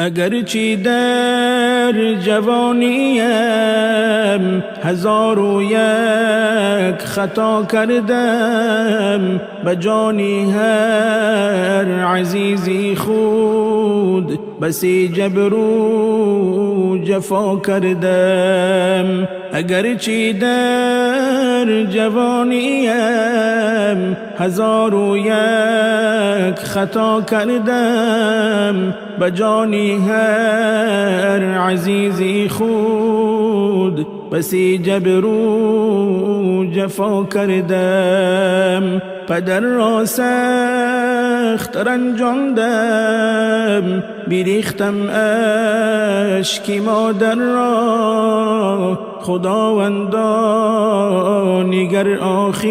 اگرچه در جوانیم 1001 خطا کردم، به جانی هر عزیزی خود بسی جبر و جفا کردم. اگرچه در جوانیم 1001 خطا کردم، به جانی هر عزیزی خود بسی جبر و جفا کردم. پدر را سخت رنجاندم، بیریختم اشک مادر را. خداوندا نگر آخر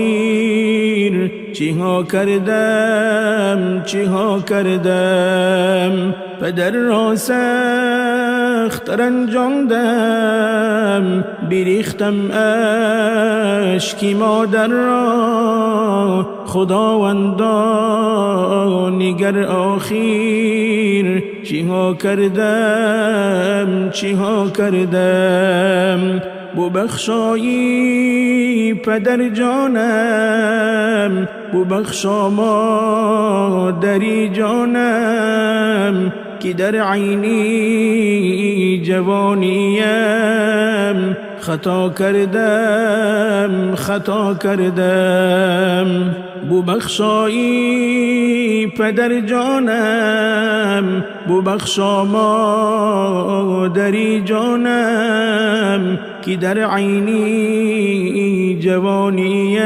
چه ها کردم، چه ها کردم. پدر را سخت رنجاندم، بیریختم اشک مادر را. خداوندا نگر آخر چه ها کردم، چه ها کردم. ببخشایی پدر جانم، ببخشا مادری جانم، که در عینی جوانیم خطا کردم، خطا کردم. ببخشایی پدر جانم، ببخشا مادری جانم، که در عینی جوانیم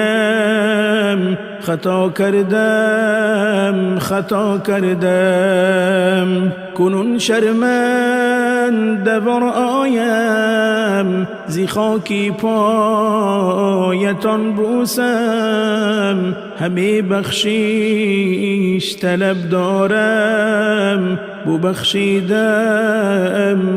خطا کردم، خطا کردم. کنون شرمنده ور آیم، زی خاکی پایتان بوسم. همه بخشش طلب دارم، ببخشیدم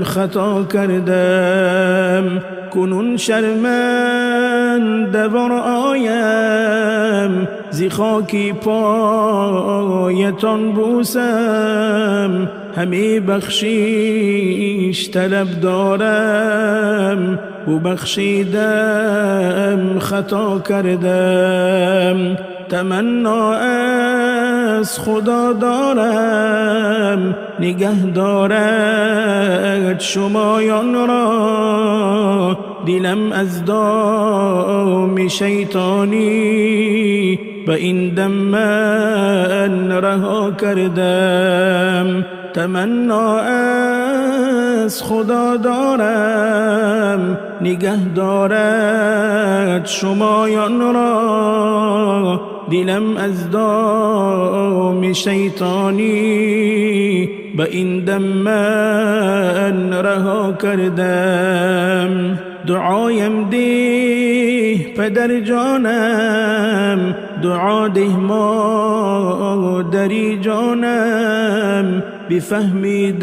خطا کردم. کنون شرمنده ور آیم، زی خاکی پایتان بوسم. همه بخشش طلب دارم، ببخشیدم خطا کردم. تمنا از خدا دارم، نگه دارد شمایان را. دلم از دام شیطانی به این دم من رها کردم. تمنا از خدا دارم، نگه دارد شمایان را. دلم از دام شیطانی به این دم من رها کردم. دعایم ده پدر جانم، دعا ده مادری جانم. بفهمیدم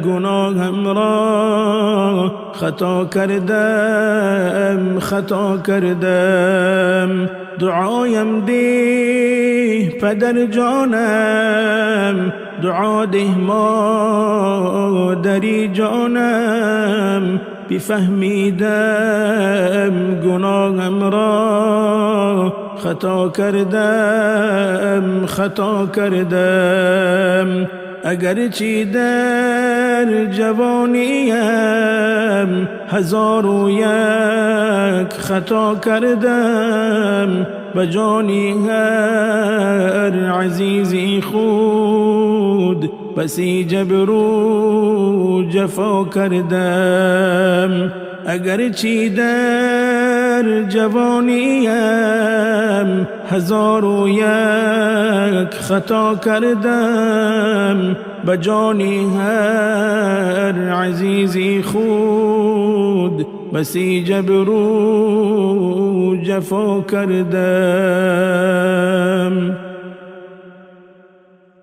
گناهم را، خطا کردم، خطا کردم. دعایم ده پدر جانم، دعا ده مادری جانم. بفهمیدم گناهم را، خطا کردم، خطا کردم. اگرچه در جوانیم 1001 خطا کردم، به جانی هر عزیزی خود بسی جبر و جفا کردم. اگرچه در جوانیم 1001 خطا کردم، به جانی هر عزیزی خود بسی جبر و جفا کردم.